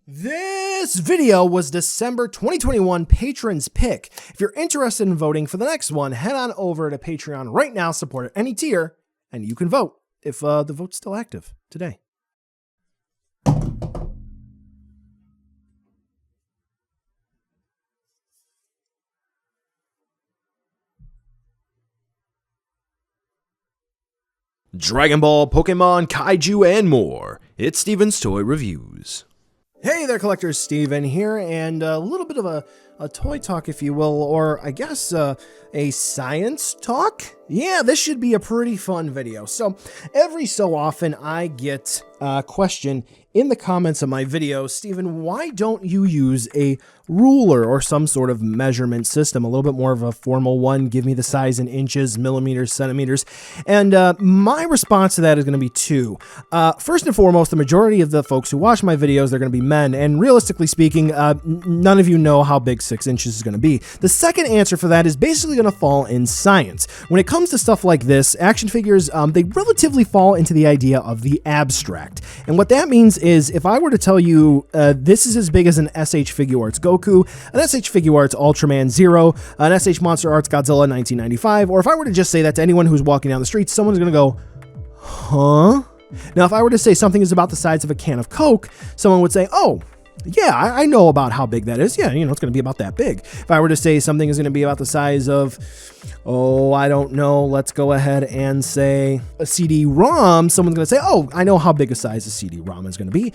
This video was December 2021 Patrons Pick. If you're interested in voting for the next one, head on over to Patreon right now, support at any tier, and you can vote if the vote's still active today. Dragon Ball, Pokemon, Kaiju, and more. It's Steven's Toy Reviews. Hey there, collectors, Steven here, and a little bit of a toy talk, if you will, or I guess a science talk? Yeah, this should be a pretty fun video. So every so often I get a question in the comments of my videos, Steven, why don't you use a ruler or some sort of measurement system, a little bit more of a formal one? Give me the size in inches, millimeters, centimeters. And my response to that is going to be two. First and foremost, the majority of the folks who watch my videos, they're going to be men. And realistically speaking, none of you know how big 6 inches is going to be. The second answer for that is basically going to fall in science. When it comes to stuff like this, action figures, they relatively fall into the idea of the abstract. And what that means is if I were to tell you this is as big as an SH Figuarts Goku, an SH Figuarts Ultraman Zero, an SH Monster Arts Godzilla 1995, or if I were to just say that to anyone who's walking down the street, someone's going to go, huh? Now, if I were to say something is about the size of a can of Coke, someone would say, oh, yeah, I know about how big that is. Yeah, you know, it's going to be about that big. If I were to say something is going to be about the size of, oh, I don't know, let's go ahead and say a CD-ROM, someone's going to say, oh, I know how big a size a CD-ROM is going to be,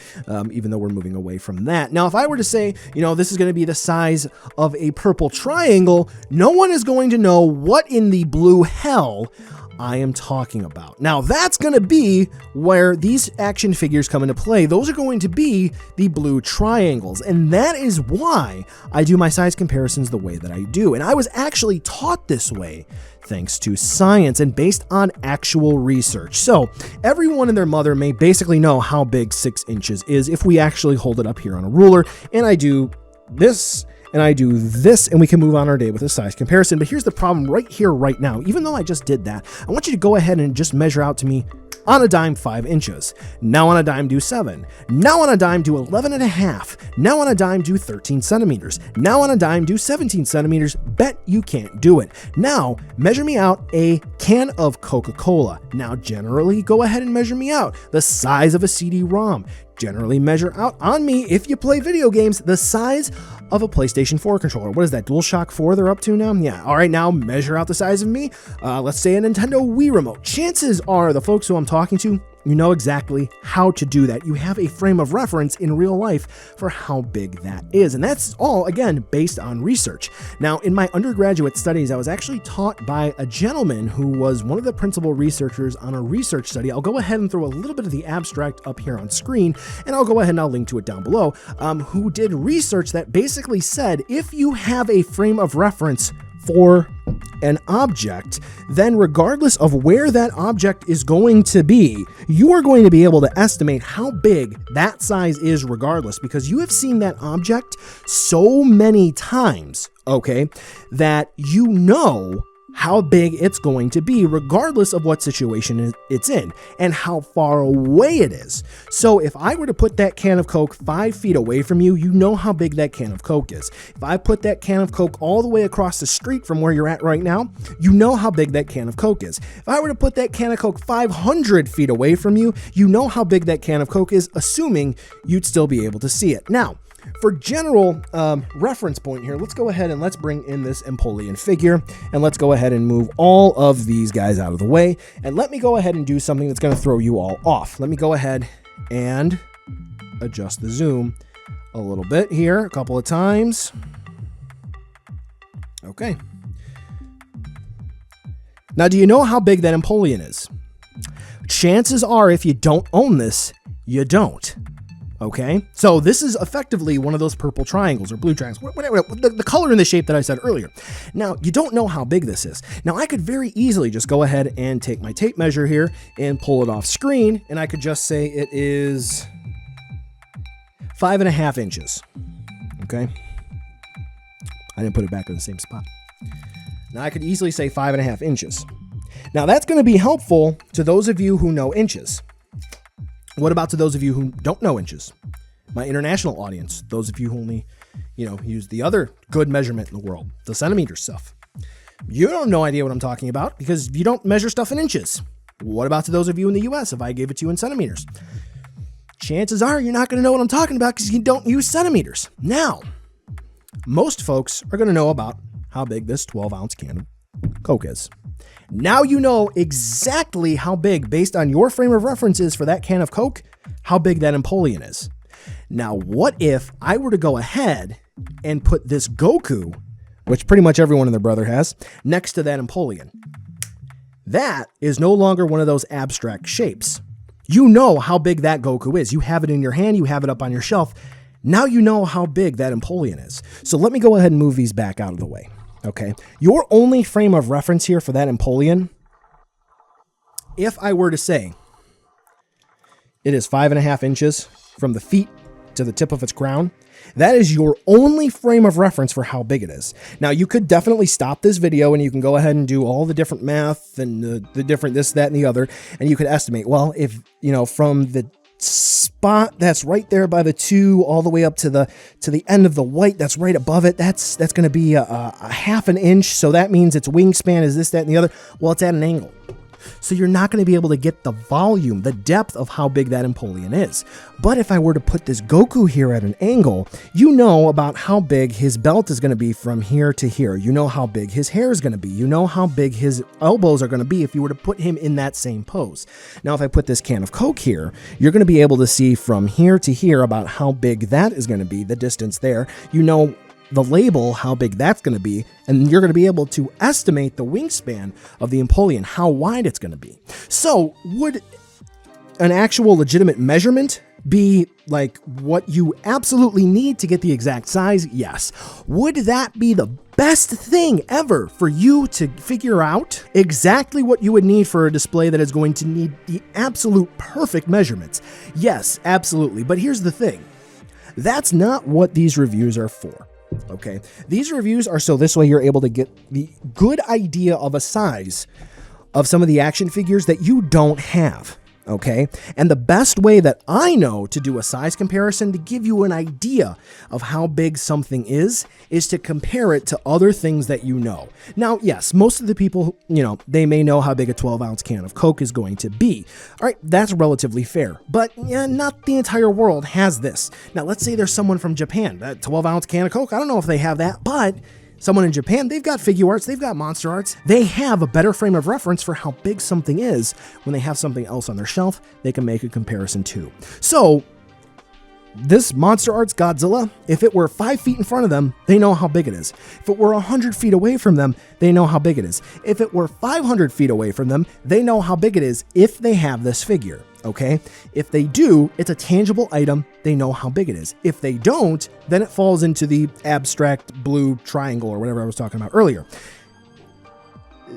even though we're moving away from that. Now, if I were to say, you know, this is going to be the size of a purple triangle, no one is going to know what in the blue hell I am talking about. Now, that's going to be where these action figures come into play. Those are going to be the blue triangles, and that is why I do my size comparisons the way that I do. And I was actually taught this way thanks to science and based on actual research. So everyone and their mother may basically know how big 6 inches is if we actually hold it up here on a ruler, and I do this, and I do this, and we can move on our day with a size comparison. But here's the problem right here, right now. Even though I just did that, I want you to go ahead and just measure out to me on a dime 5 inches. Now on a dime do 7. Now on a dime do 11.5. Now on a dime do 13 centimeters. Now on a dime do 17 centimeters. Bet you can't do it. Now measure me out a can of Coca-Cola. Now generally go ahead and measure me out the size of a CD-ROM. Generally measure out on me, if you play video games, the size of a PlayStation 4 controller. What is that, DualShock 4 they're up to now? Yeah, all right, now measure out the size of me. Let's say a Nintendo Wii remote. Chances are the folks who I'm talking to, you know exactly how to do that. You have a frame of reference in real life for how big that is. And that's all, again, based on research. Now, in my undergraduate studies, I was actually taught by a gentleman who was one of the principal researchers on a research study. I'll go ahead and throw a little bit of the abstract up here on screen, and I'll go ahead and I'll link to it down below, who did research that basically said if you have a frame of reference for an object, then regardless of where that object is going to be, you are going to be able to estimate how big that size is regardless, because you have seen that object so many times, okay, that you know how big it's going to be regardless of what situation it's in and how far away it is. So if I were to put that can of Coke 5 feet away from you, you know how big that can of Coke is. If I put that can of Coke all the way across the street from where you're at right now, you know how big that can of Coke is. If I were to put that can of Coke 500 feet away from you, you know how big that can of Coke is, assuming you'd still be able to see it. Now, for general reference point here, let's go ahead and let's bring in this Empoleon figure, and let's go ahead and move all of these guys out of the way, and let me go ahead and do something that's going to throw you all off. Let me go ahead and adjust the zoom a little bit here, a couple of times. Okay. Now, do you know how big that Empoleon is? Chances are, if you don't own this, you don't. Okay, so this is effectively one of those purple triangles or blue triangles, whatever, the color and the shape that I said earlier. Now, you don't know how big this is. Now, I could very easily just go ahead and take my tape measure here and pull it off screen, and I could just say it is 5.5 inches. Okay, I didn't put it back in the same spot. Now, I could easily say 5.5 inches. Now, that's going to be helpful to those of you who know inches. What about to those of you who don't know inches? My international audience, those of you who only, use the other good measurement in the world, the centimeter stuff. You don't have no idea what I'm talking about because you don't measure stuff in inches. What about to those of you in the US if I gave it to you in centimeters? Chances are you're not going to know what I'm talking about because you don't use centimeters. Now, most folks are going to know about how big this 12-ounce can of Coke is. Now you know exactly how big, based on your frame of reference is for that can of Coke, how big that Empoleon is. Now, what if I were to go ahead and put this Goku, which pretty much everyone and their brother has, next to that Empoleon? That is no longer one of those abstract shapes. You know how big that Goku is. You have it in your hand. You have it up on your shelf. Now you know how big that Empoleon is. So let me go ahead and move these back out of the way. Okay. Your only frame of reference here for that Empoleon, if I were to say it is 5.5 inches from the feet to the tip of its crown, that is your only frame of reference for how big it is. Now, you could definitely stop this video and you can go ahead and do all the different math and the different this, that, and the other, and you could estimate, well, if, from the spot that's right there by the 2 all the way up to the end of the white that's right above it, that's going to be a 1/2 inch, so that means its wingspan is this, that, and the other. Well, it's at an angle. So you're not going to be able to get the volume, the depth of how big that Empoleon is. But if I were to put this Goku here at an angle, you know about how big his belt is going to be from here to here. You know how big his hair is going to be. You know how big his elbows are going to be if you were to put him in that same pose. Now, if I put this can of Coke here, you're going to be able to see from here to here about how big that is going to be, the distance there. You know the label, how big that's going to be, and you're going to be able to estimate the wingspan of the Empoleon, how wide it's going to be. So would an actual legitimate measurement be like what you absolutely need to get the exact size? Yes. Would that be the best thing ever for you to figure out exactly what you would need for a display that is going to need the absolute perfect measurements? Yes, absolutely. But here's the thing. That's not what these reviews are for. Okay, these reviews are so this way you're able to get the good idea of a size of some of the action figures that you don't have. Okay, and the best way that I know to do a size comparison to give you an idea of how big something is to compare it to other things that you know. Now, yes, most of the people, they may know how big a 12-ounce can of Coke is going to be. All right, that's relatively fair, but not the entire world has this. Now, let's say there's someone from Japan, that 12-ounce can of Coke, I don't know if they have that, but someone in Japan, they've got Figure Arts, they've got Monster Arts. They have a better frame of reference for how big something is. When they have something else on their shelf, they can make a comparison too. So this Monster Arts Godzilla, if it were 5 feet in front of them, they know how big it is. If it were 100 feet away from them, they know how big it is. If it were 500 feet away from them, they know how big it is if they have this figure. Okay, if they do, it's a tangible item, they know how big it is. If they don't, then it falls into the abstract blue triangle or whatever I was talking about earlier.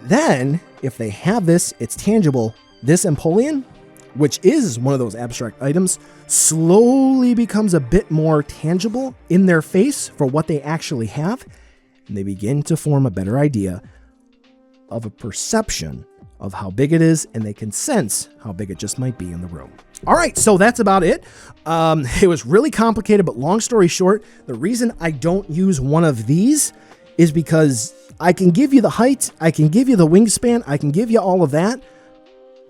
Then, if they have this, it's tangible. This Empoleon, which is one of those abstract items, slowly becomes a bit more tangible in their face for what they actually have, and they begin to form a better idea of a perception of how big it is, and they can sense how big it just might be in the room. All right, so that's about it. It was really complicated, but long story short, the reason I don't use one of these is because I can give you the height, I can give you the wingspan, I can give you all of that,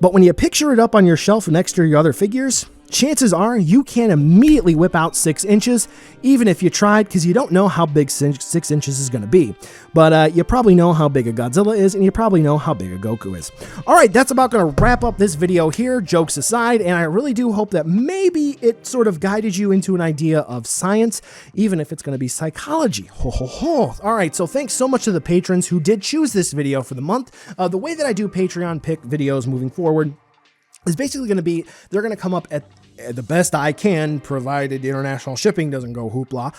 but when you picture it up on your shelf next to your other figures, chances are you can't immediately whip out 6 inches, even if you tried, because you don't know how big 6 inches is going to be. But you probably know how big a Godzilla is, and you probably know how big a Goku is. All right, that's about going to wrap up this video here, jokes aside, and I really do hope that maybe it sort of guided you into an idea of science, even if it's going to be psychology. Ho, ho, ho. All right, so thanks so much to the patrons who did choose this video for the month. The way that I do Patreon pick videos moving forward is basically going to be, they're going to come up at the best I can, provided international shipping doesn't go hoopla,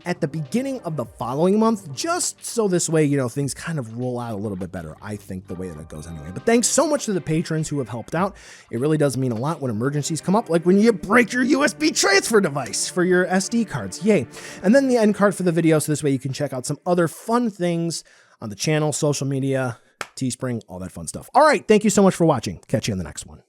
at the beginning of the following month, just so this way, things kind of roll out a little bit better. I think the way that it goes anyway. But thanks so much to the patrons who have helped out. It really does mean a lot when emergencies come up, like when you break your USB transfer device for your SD cards. Yay. And then the end card for the video, so this way you can check out some other fun things on the channel, social media, Teespring, all that fun stuff. All right, thank you so much for watching. Catch you in the next one.